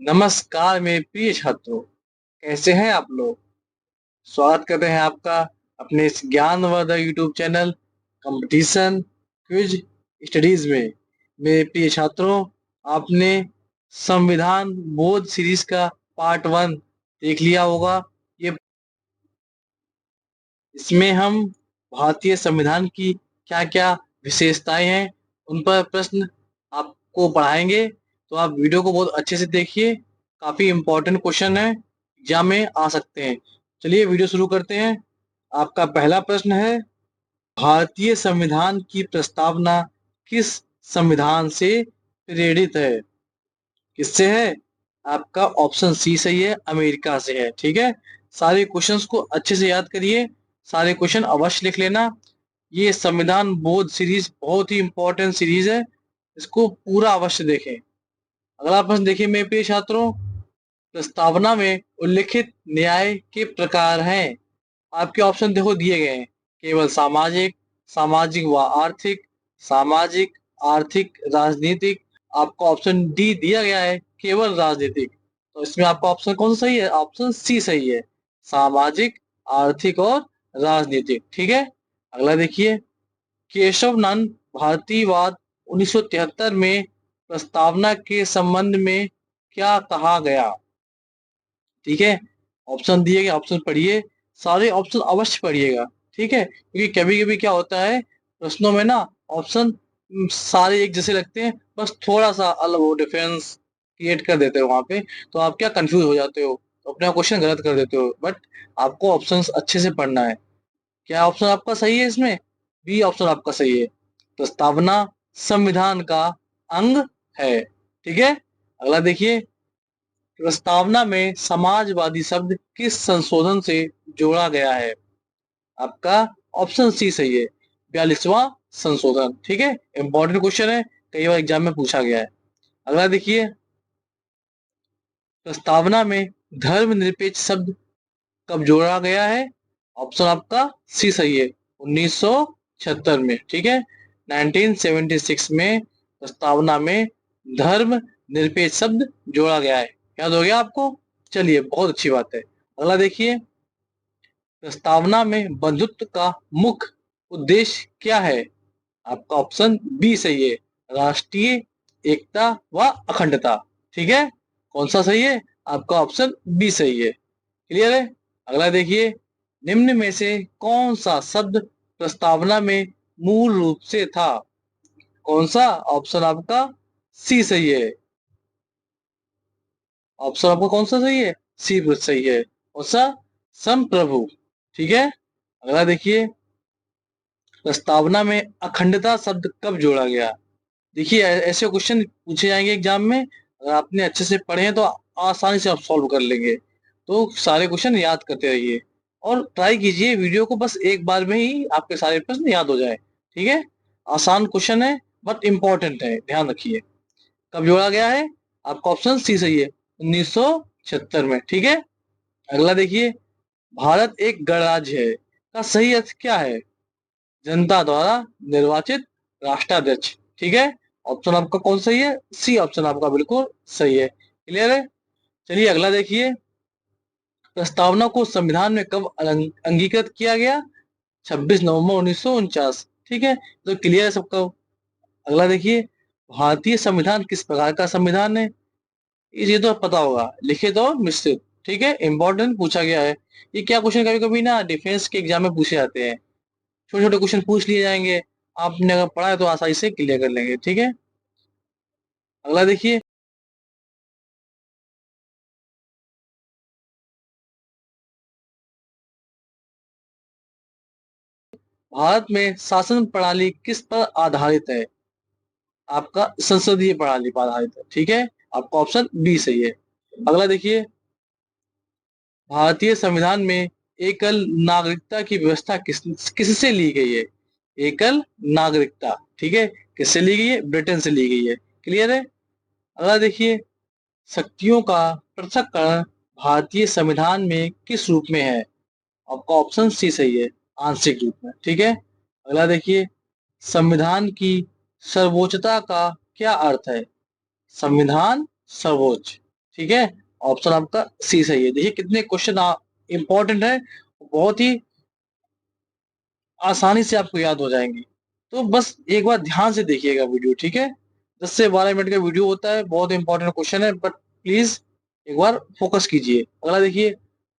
नमस्कार मेरे प्रिय छात्रों, कैसे हैं आप लोग? स्वागत करते हैं आपका अपने इस ज्ञानवर्धक YouTube channel competition quiz studies में। मेरे प्रिय छात्रों, आपने संविधान बोध सीरीज का पार्ट 1 देख लिया होगा। ये इसमें हम भारतीय संविधान की क्या-क्या विशेषताएं हैं, उन पर प्रश्न आपको पढ़ाएंगे। तो आप वीडियो को बहुत अच्छे से देखिए, काफी इम्पोर्टेंट क्वेश्चन है, एग्जाम में आ सकते हैं। चलिए वीडियो शुरू करते हैं। आपका पहला प्रश्न है, भारतीय संविधान की प्रस्तावना किस संविधान से प्रेरित है? किससे है? आपका ऑप्शन सी सही है, अमेरिका से है। ठीक है, सारे क्वेश्चंस को अच्छे से याद करिए, सारे क्वेश्चन अवश्य लिख लेना। ये संविधान बोध सीरीज बहुत ही इंपॉर्टेंट सीरीज है, इसको पूरा अवश्य देखें। अगला प्रश्न देखिए मेरे प्रिय छात्रों, प्रस्तावना में उल्लिखित न्याय के प्रकार हैं। आपके ऑप्शन देखो दिए गए हैं, केवल सामाजिक, सामाजिक व आर्थिक, सामाजिक, आर्थिक, राजनीतिक। आपका ऑप्शन डी दिया गया है, केवल राजनीतिक। तो इसमें आपका ऑप्शन कौन सा सही है? ऑप्शन सी सही है, सामाजिक, आर्थिक और राजनीतिक। ठीक है, अगला देखिए, केशवनंद भारतीयवाद 1973 में प्रस्तावना के संबंध में क्या कहा गया? ठीक है, ऑप्शन दिए गए, ऑप्शन पढ़िए, सारे ऑप्शन अवश्य पढ़िएगा। ठीक है, क्योंकि कभी कभी क्या होता है, प्रश्नों में ना ऑप्शन सारे एक जैसे लगते हैं, बस थोड़ा सा अलग वो डिफरेंस क्रिएट कर देते हो वहां पे, तो आप क्या कंफ्यूज हो जाते हो, तो अपना क्वेश्चन गलत कर देते हो। बट आपको ऑप्शंस अच्छे से पढ़ना है। क्या ऑप्शन आपका सही है इसमें? बी ऑप्शन आपका सही है, प्रस्तावना संविधान का अंग है। ठीक है, अगला देखिए, प्रस्तावना में समाजवादी शब्द किस संशोधन से जोड़ा गया है? आपका ऑप्शन सी सही है, 42वां संशोधन। ठीक है, इंपॉर्टेंट क्वेश्चन है, कई बार एग्जाम में पूछा गया है। अगला देखिए, प्रस्तावना में धर्मनिरपेक्ष शब्द कब जोड़ा गया है? ऑप्शन आपका सी सही है, 1976 में। ठीक है, 1976 में प्रस्तावना में धर्म निरपेक्ष शब्द जोड़ा गया है। याद हो गया आपको? चलिए, बहुत अच्छी बात है। अगला देखिए, प्रस्तावना में बंधुत्व का मुख्य उद्देश्य क्या है? आपका ऑप्शन बी सही है, राष्ट्रीय एकता व अखंडता। ठीक है, कौन सा सही है? आपका ऑप्शन बी सही है। क्लियर है? अगला देखिए, निम्न में से कौन सा शब्द प्रस्तावना में मूल रूप से था? कौन सा? ऑप्शन आपका सी सही है। ऑप्शन आपका कौन सा सही है? सी सही है। कौन सा? संप्रभु। ठीक है, अगला देखिए, प्रस्तावना में अखंडता शब्द कब जोड़ा गया? देखिए, ऐसे क्वेश्चन पूछे जाएंगे एग्जाम में, अगर आपने अच्छे से पढ़े हैं तो आसानी से आप सॉल्व कर लेंगे। तो सारे क्वेश्चन याद करते रहिए और ट्राई कीजिए वीडियो को बस एक बार में ही आपके सारे प्रश्न याद हो जाए। ठीक है, आसान क्वेश्चन है बट इम्पोर्टेंट है, ध्यान रखिए। कब जोड़ा गया है? आपका ऑप्शन सी सही है, 1976 में। ठीक है, अगला देखिए, भारत एक गणराज्य है का सही अर्थ क्या है? जनता द्वारा निर्वाचित राष्ट्राध्यक्ष। ठीक है, ऑप्शन आपका कौन सही है? सी ऑप्शन आपका बिल्कुल सही है। क्लियर है? चलिए अगला देखिए, प्रस्तावना को संविधान में कब अंगीकृत किया गया? 26 नवंबर 1949। ठीक है, तो क्लियर है सबका। अगला देखिए, भारतीय संविधान किस प्रकार का संविधान है? ये तो पता होगा, लिखित और मिश्रित। ठीक है, इंपॉर्टेंट पूछा गया है। ये क्या क्वेश्चन कभी कभी ना डिफेंस के एग्जाम में पूछे जाते हैं, छोटे छोटे क्वेश्चन पूछ लिए जाएंगे, आपने अगर पढ़ा है तो आसानी से क्लियर कर लेंगे। ठीक है, अगला देखिए, भारत में शासन प्रणाली किस पर आधारित है? आपका संसदीय प्रणाली पर आधारित है। ठीक है, आपका ऑप्शन बी सही है। अगला देखिए, भारतीय संविधान में एकल नागरिकता की व्यवस्था किससे ली गई है? एकल नागरिकता। ठीक है, किससे ली गई है? ब्रिटेन से ली गई है। क्लियर है? अगला देखिए, शक्तियों का पृथक्करण भारतीय संविधान में किस रूप में है? आपका ऑप्शन सी सही है, आंशिक रूप में। ठीक है, अगला देखिए, संविधान की सर्वोच्चता का क्या अर्थ है? संविधान सर्वोच्च। ठीक है, ऑप्शन आपका सी सही है। देखिए कितने क्वेश्चन इंपॉर्टेंट है, बहुत ही आसानी से आपको याद हो जाएंगे। तो बस एक बार ध्यान से देखिएगा वीडियो, ठीक है। 10 से 12 मिनट का वीडियो होता है, बहुत इंपॉर्टेंट क्वेश्चन है, बट प्लीज एक बार फोकस कीजिए। अगला देखिए,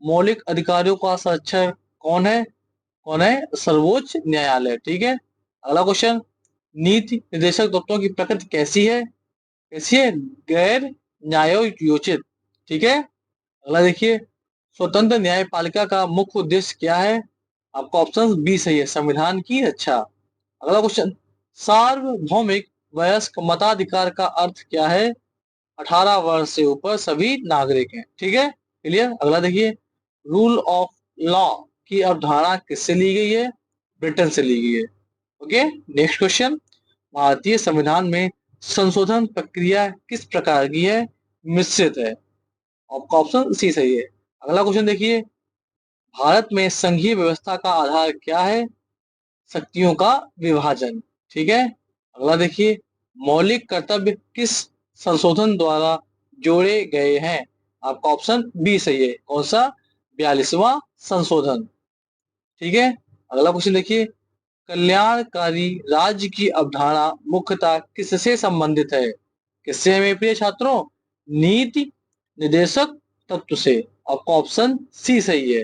मौलिक अधिकारियों का संरक्षक कौन है? कौन है? सर्वोच्च न्यायालय, ठीक है। अगला क्वेश्चन, नीति निर्देशक तत्वों की प्रकृति कैसी है? कैसी है? गैर न्यायोचित, ठीक है। अगला देखिए, स्वतंत्र न्यायपालिका का मुख्य उद्देश्य क्या है? आपका ऑप्शन बी सही है, संविधान की रक्षा। अगला क्वेश्चन, सार्वभौमिक वयस्क मताधिकार का अर्थ क्या है? 18 वर्ष से ऊपर सभी नागरिक हैं, ठीक है, क्लियर। अगला देखिए, रूल ऑफ लॉ की अवधारणा किससे ली गई है? ब्रिटेन से ली गई है। ओके, नेक्स्ट क्वेश्चन, भारतीय संविधान में संशोधन प्रक्रिया किस प्रकार की है? मिश्रित है। आपका ऑप्शन सी सही है। अगला क्वेश्चन देखिए, भारत में संघीय व्यवस्था का आधार क्या है? शक्तियों का विभाजन, ठीक है। अगला देखिए, मौलिक कर्तव्य किस संशोधन द्वारा जोड़े गए हैं? आपका ऑप्शन बी सही है, कौन सा? 42वां संशोधन, ठीक है। अगला क्वेश्चन देखिए, कल्याणकारी राज्य की अवधारणा मुख्यतः किससे संबंधित है? किससे है मेरे प्रिय छात्रों? नीति निर्देशक तत्व से। आपका ऑप्शन सी सही है।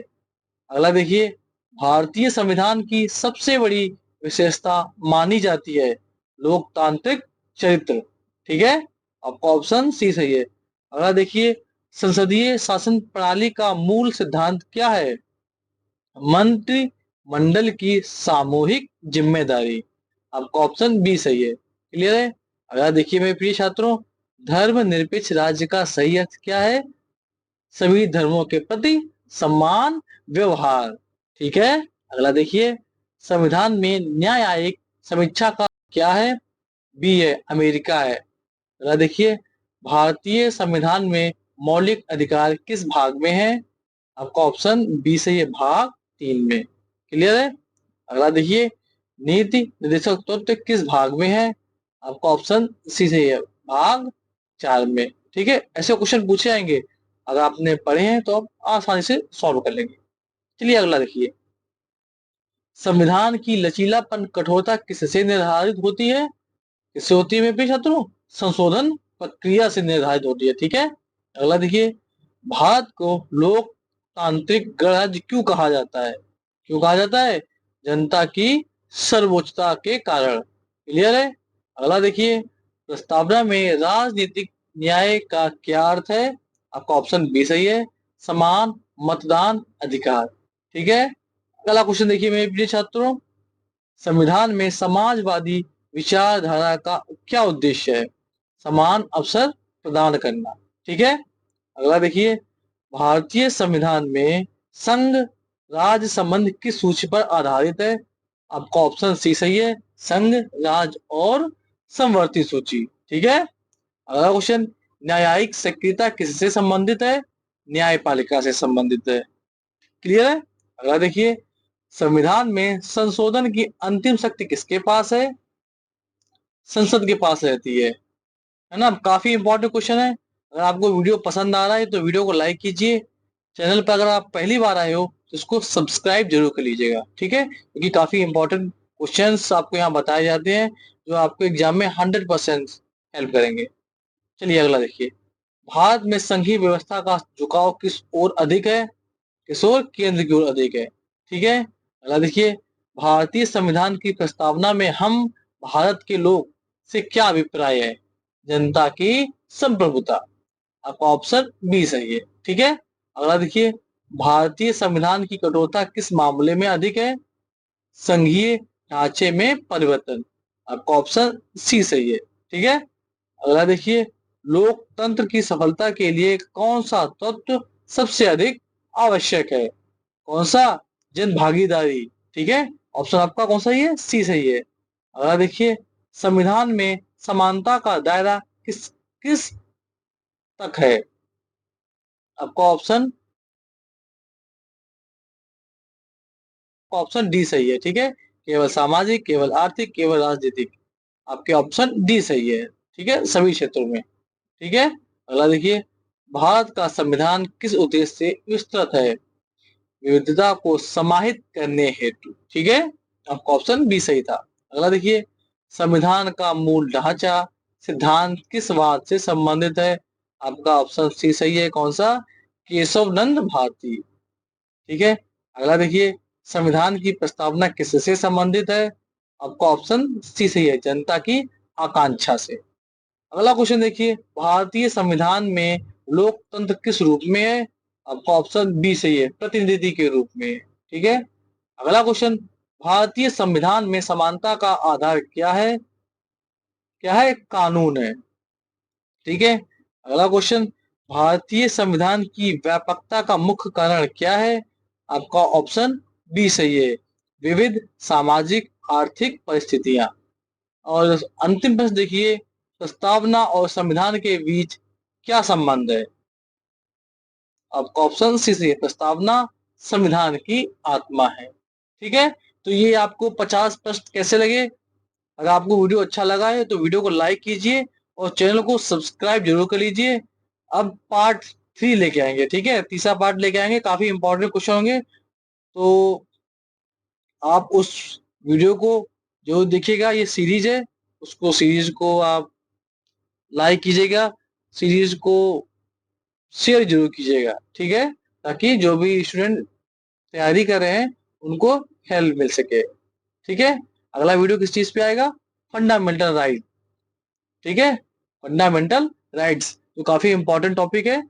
अगला देखिए, भारतीय संविधान की सबसे बड़ी विशेषता मानी जाती है लोकतांत्रिक चरित्र, ठीक है। आपका ऑप्शन सी सही है। अगला देखिए, संसदीय शासन प्रणाली का मूल सिद्धांत क्या है? मंत्रिमंडल की सामूहिक जिम्मेदारी। आपका ऑप्शन बी सही है, क्लियर है। अगला देखिए मेरे प्रिय छात्रों, धर्मनिरपेक्ष राज्य का सही अर्थ क्या है? सभी धर्मों के प्रति समान व्यवहार, ठीक है। अगला देखिए, संविधान में न्यायिक समीक्षा का क्या है? बी है, अमेरिका है। अगला देखिए, भारतीय संविधान में मौलिक अधिकार किस भाग में है? आपका ऑप्शन बी सही है, भाग 3 में, क्लियर है। अगला देखिए, नीति निर्देशक तत्व किस भाग में है? आपका ऑप्शन सी सही है, भाग 4 में, ठीक है। ऐसे क्वेश्चन पूछे जाएंगे, अगर आपने पढ़े हैं तो आप आसानी से सॉल्व कर लेंगे। चलिए अगला देखिए, संविधान की लचीलापन कठोरता किससे निर्धारित होती है? किससे होती है मेरे छात्रों? संशोधन प्रक्रिया से निर्धारित होती है, ठीक है। अगला देखिए, भारत को लोकतांत्रिक गणराज्य क्यों कहा जाता है? क्यों कहा जाता है? जनता की सर्वोच्चता के कारण, क्लियर है। अगला देखिए, प्रस्तावना में राजनीतिक न्याय का क्या अर्थ है? आपका ऑप्शन बी सही है, समान मतदान अधिकार, ठीक है। अगला क्वेश्चन देखिए मेरे प्रिय छात्रों, संविधान में समाजवादी विचारधारा का क्या उद्देश्य है? समान अवसर प्रदान करना, ठीक है। अगला देखिए, भारतीय संविधान में संघ राज्य संबंध किस सूची पर आधारित है? आपका ऑप्शन सी सही है, संघ राज्य और समवर्ती सूची, ठीक है। अगला क्वेश्चन, न्यायिक सक्रियता किससे संबंधित है? न्यायपालिका से संबंधित है, क्लियर है। अगला देखिए, संविधान में संशोधन की अंतिम शक्ति किसके पास है? संसद के पास रहती है ना। काफी इंपॉर्टेंट क्वेश्चन है। अगर आपको वीडियो पसंद आ रहा है तो वीडियो को लाइक कीजिए। चैनल पर अगर आप पहली बार आए हो तो इसको सब्सक्राइब जरूर कर लीजिएगा, ठीक है, क्योंकि काफी इंपॉर्टेंट क्वेश्चंस आपको यहाँ बताए जाते हैं जो आपको एग्जाम में 100% हेल्प करेंगे। चलिए अगला देखिए, भारत में संघीय व्यवस्था का झुकाव किस ओर अधिक है? किस ओर? केंद्र की ओर अधिक है, ठीक है। अगला देखिए, भारतीय संविधान की प्रस्तावना में हम भारत के लोग से क्या अभिप्राय है? जनता की संप्रभुता। आपका ऑप्शन बी सही है, ठीक है। अगला देखिए, भारतीय संविधान की कठोरता किस मामले में अधिक है? संघीय ढांचे में परिवर्तन। आपका ऑप्शन सी सही है, ठीक है। अगला देखिए, लोकतंत्र की सफलता के लिए कौन सा तत्व सबसे अधिक आवश्यक है? कौन सा? जन भागीदारी, ठीक है। ऑप्शन आपका कौन सा ही है? सी सही है। अगला देखिए, संविधान में समानता का दायरा किस किस तक है? आपका ऑप्शन ऑप्शन डी सही है, ठीक है। केवल सामाजिक, केवल आर्थिक, केवल राजनीतिक। आपके ऑप्शन डी सही है, ठीक है, सभी क्षेत्रों में, ठीक है। अगला देखिए, भारत का संविधान किस उद्देश्य से विस्तृत है? विविधता को समाहित करने हेतु। ठीक है, आपका ऑप्शन बी सही था। अगला देखिए, संविधान का मूल ढांचा सिद्धांत किस वाद से संबंधित है? आपका ऑप्शन सी सही है। कौन सा? केशव नंद भारती। ठीक है, अगला देखिए, संविधान की प्रस्तावना किससे संबंधित है? आपका ऑप्शन सी सही है, जनता की आकांक्षा से। अगला क्वेश्चन देखिए, भारतीय संविधान में लोकतंत्र किस रूप में है? आपका ऑप्शन बी सही है, प्रतिनिधि के रूप में। ठीक है, अगला क्वेश्चन, भारतीय संविधान में समानता का आधार क्या है? क्या है? कानून है। ठीक है, अगला क्वेश्चन, भारतीय संविधान की व्यापकता का मुख्य कारण क्या है? आपका ऑप्शन बी सही है, विविध सामाजिक आर्थिक परिस्थितियां। और अंतिम प्रश्न देखिए, प्रस्तावना और संविधान के बीच क्या संबंध है? आपका ऑप्शन सी सही है, प्रस्तावना संविधान की आत्मा है। ठीक है, तो ये आपको 50 प्रश्न कैसे लगे? अगर आपको वीडियो अच्छा लगा है तो वीडियो को लाइक कीजिए और चैनल को सब्सक्राइब जरूर कर लीजिए। अब पार्ट 3 लेके आएंगे। ठीक है, तीसरा पार्ट लेके आएंगे, काफी इंपॉर्टेंट क्वेश्चन होंगे, तो आप उस वीडियो को जो देखिएगा। ये सीरीज है, उसको सीरीज को आप लाइक कीजिएगा, सीरीज को शेयर जरूर कीजिएगा। ठीक है, ताकि जो भी स्टूडेंट तैयारी कर रहे हैं उनको हेल्प मिल सके। ठीक है, अगला वीडियो किस चीज पे आएगा? Fundamental right. ठीक है, फंडामेंटल राइट्स, जो काफी इंपॉर्टेंट टॉपिक है।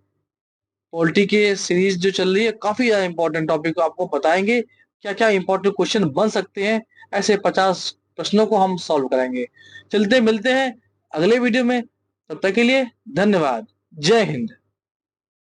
पॉलिटी के सीरीज जो चल रही है, काफी ज्यादा इंपॉर्टेंट टॉपिक को आपको बताएंगे, क्या क्या इंपॉर्टेंट क्वेश्चन बन सकते हैं। ऐसे 50 प्रश्नों को हम सॉल्व कराएंगे। चलते मिलते हैं अगले वीडियो में, तब तक के लिए धन्यवाद। जय हिंद।